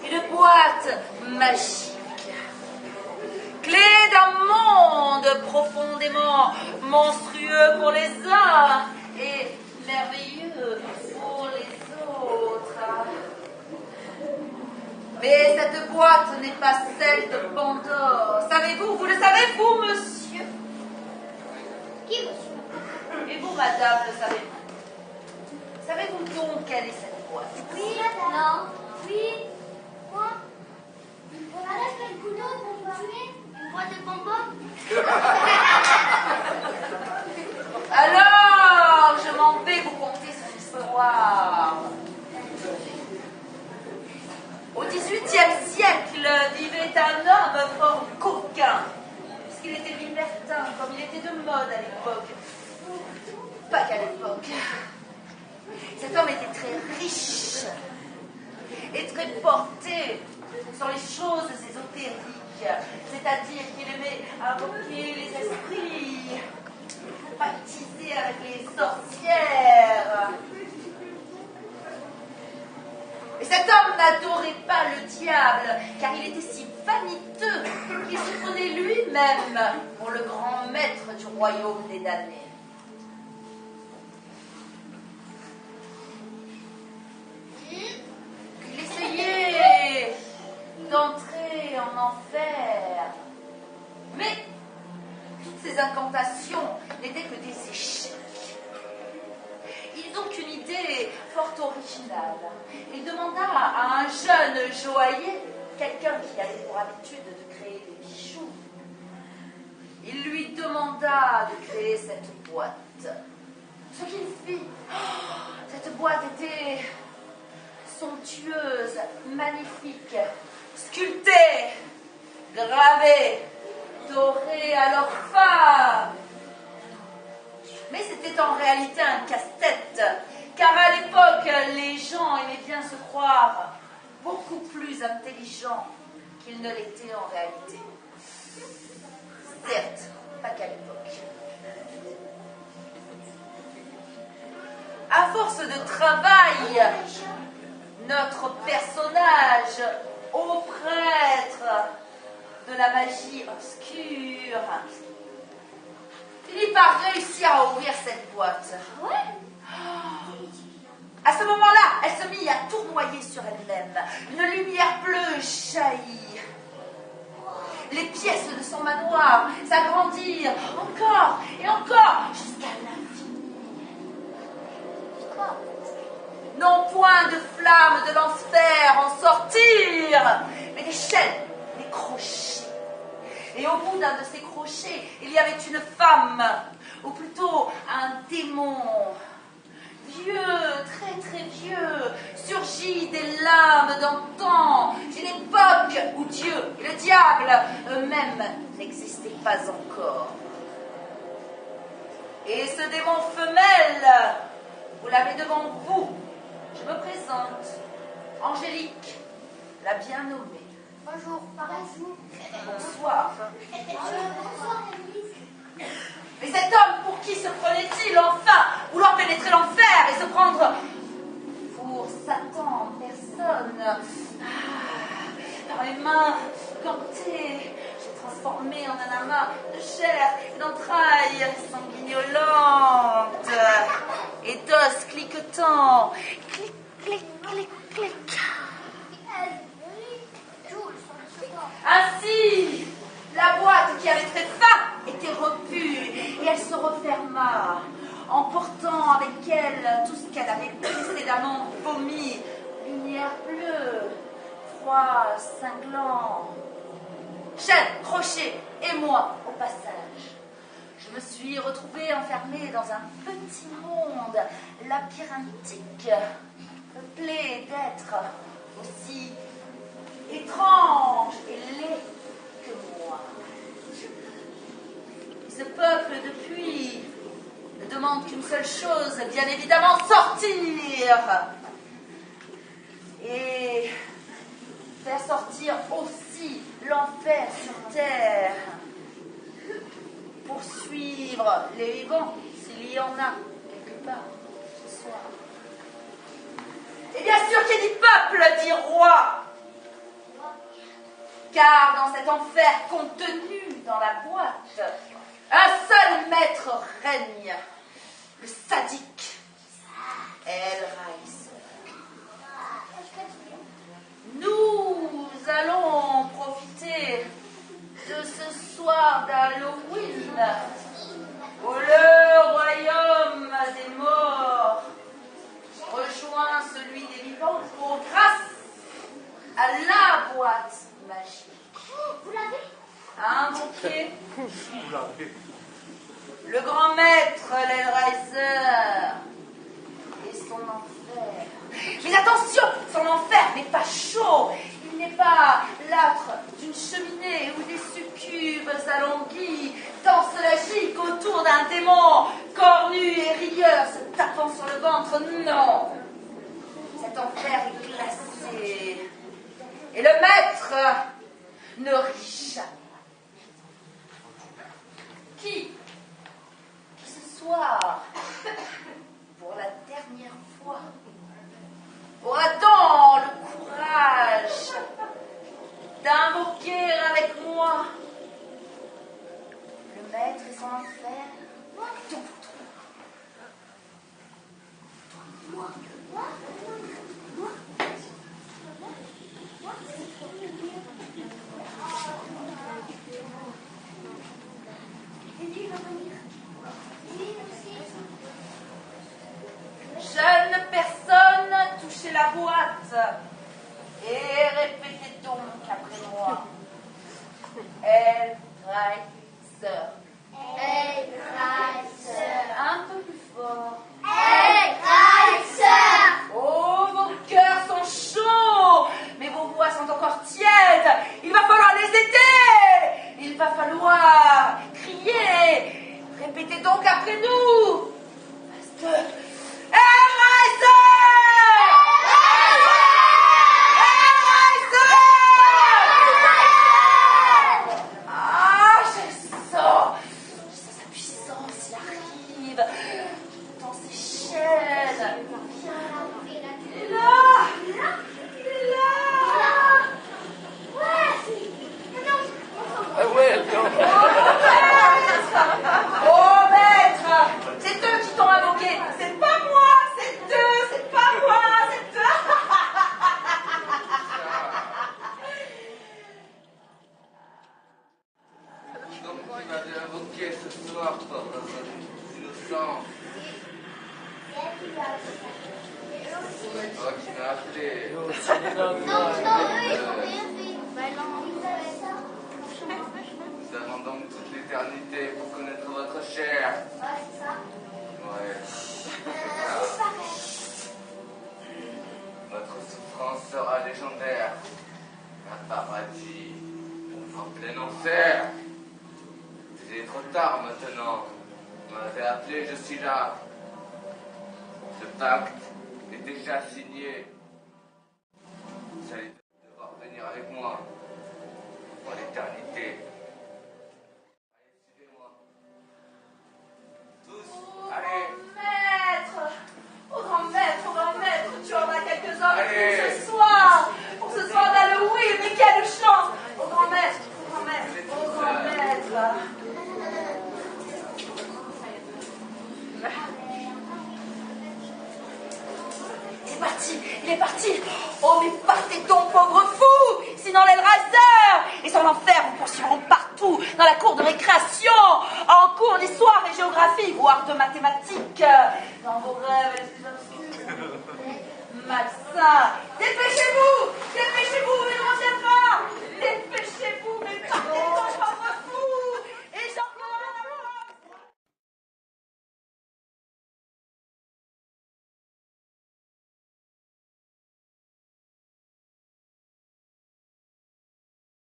Une boîte magique. Clé d'un monde profondément monstrueux pour les uns et merveilleux pour les autres. Mais cette boîte n'est pas celle de Pandore. Savez-vous, vous le savez, vous, monsieur? Qui, monsieur? Et vous, madame, le savez-vous? Savez-vous donc quelle est cette boîte? Oui, non, oui, quoi? On arrête le couteau pour me tuer? Une boîte de bonbons? Alors, je m'en vais vous conter son histoire. Au XVIIIe siècle vivait un homme fort coquin, puisqu'il était libertin, comme il était de mode à l'époque. Pas qu'à l'époque. Cet homme était très riche et très porté sur les choses ésotériques, c'est-à-dire qu'il aimait invoquer les esprits, pactiser avec les sorcières. Et cet homme n'adorait pas le diable, car il était si vaniteux qu'il se prenait lui-même pour le grand maître du royaume des damnés. Il essayait d'entrer en enfer, mais toutes ces incantations n'étaient que des échecs. Il eut donc une idée fort originale. Il demanda à un jeune joaillier, quelqu'un qui avait pour habitude de créer des bijoux, il lui demanda de créer cette boîte. Ce qu'il fit, cette boîte était somptueuse, magnifique, sculptée, gravée, dorée à leur fin. Mais c'était en réalité un casse-tête, car à l'époque, les gens aimaient bien se croire beaucoup plus intelligents qu'ils ne l'étaient en réalité. Certes, pas qu'à l'époque. À force de travail, notre personnage, au prêtre de la magie obscure, finit par réussir à ouvrir cette boîte. À ce moment-là, elle se mit à tournoyer sur elle-même. Une lumière bleue jaillit. Les pièces de son manoir s'agrandirent encore et encore jusqu'à l'infini. Non point de flammes de l'enfer en sortirent, mais des chaînes, des crochets. Et au bout d'un de ces crochets, il y avait une femme, ou plutôt un démon, vieux, très très vieux, surgi des lames d'antan, d'une époque où Dieu et le diable eux-mêmes n'existaient pas encore. Et ce démon femelle, vous l'avez devant vous. Je me présente, Angélique, la bien nommée. Bonjour, pareil-vous. Bonsoir. Bonsoir, Émilie. Mais cet homme, pour qui se prenait-il enfin vouloir pénétrer l'enfer et se prendre pour Satan en personne? Par mes mains gantées, j'ai transformé en un amas de chair et d'entrailles sanguignolantes et d'os cliquetants. Clic, clic, clic, clic. Ainsi, la boîte qui avait très faim était rompue et elle se referma, emportant avec elle tout ce qu'elle avait précédemment vomi. Lumière bleue, froid, cinglant, chaîne, crochet et moi au passage. Je me suis retrouvée enfermée dans un petit monde labyrinthique, peuplé d'êtres aussi étrange et laid que moi. Ce peuple, depuis, ne demande qu'une seule chose, bien évidemment, sortir. Et faire sortir aussi l'enfer sur terre. Poursuivre les vivants, s'il y y en a quelque part ce soir. Et bien sûr qui dit peuple dit roi. Car dans cet enfer contenu dans la boîte, un seul maître règne, le sadique El-Raïs. Nous allons profiter de ce soir d'Halloween où le royaume des morts rejoint celui des vivants pour grâce à la boîte magique. Vous l'avez? Invoquer le grand maître, l'Hellraiser, et son enfer. Mais attention, son enfer n'est pas chaud. Il n'est pas l'âtre d'une cheminée où des succubes alanguies dansent la gigue autour d'un démon cornu et rieur se tapant sur le ventre. Non, cet enfer est glacé. Et le maître ne rit jamais. Qui ce soir, pour la dernière fois, aura-t-on le courage d'invoquer avec moi le maître et son enfer? Donc, moi. Jeune personne, touchez la boîte et répétez donc après moi. El-Raïser. El-Raïser. Un peu plus fort. El-Raïser. Oh, vos cœurs sont chauds, mais vos voix sont encore tièdes. Il va falloir les aider. Il va falloir crier. Répétez donc après nous. Ah, je sens sa puissance, il arrive dans ses chaînes. Il est là. Oh maître, c'est eux qui t'ont invoqué. C'est pas moi, c'est eux, c'est pas moi, c'est eux. Donc tu m'avais invoqué ce soir par innocence. Toi qui m'as appelé. Non, eux, ils ont rien fait. Nous avons donc toute l'éternité pour connaître votre chair. Ouais, c'est ça. Ouais. C'est pareil. Votre souffrance sera légendaire. Un paradis en plein enfer. Il est trop tard maintenant. Vous m'avez appelé, je suis là. Ce pacte est déjà signé. Vous allez devoir venir avec moi pour l'éternité. Allez, suivez-moi. Tous, allez. Au grand maître, tu en as quelques-uns Allez. pour ce soir d'Halloween, mais quelle chance! Au grand maître. Il est parti.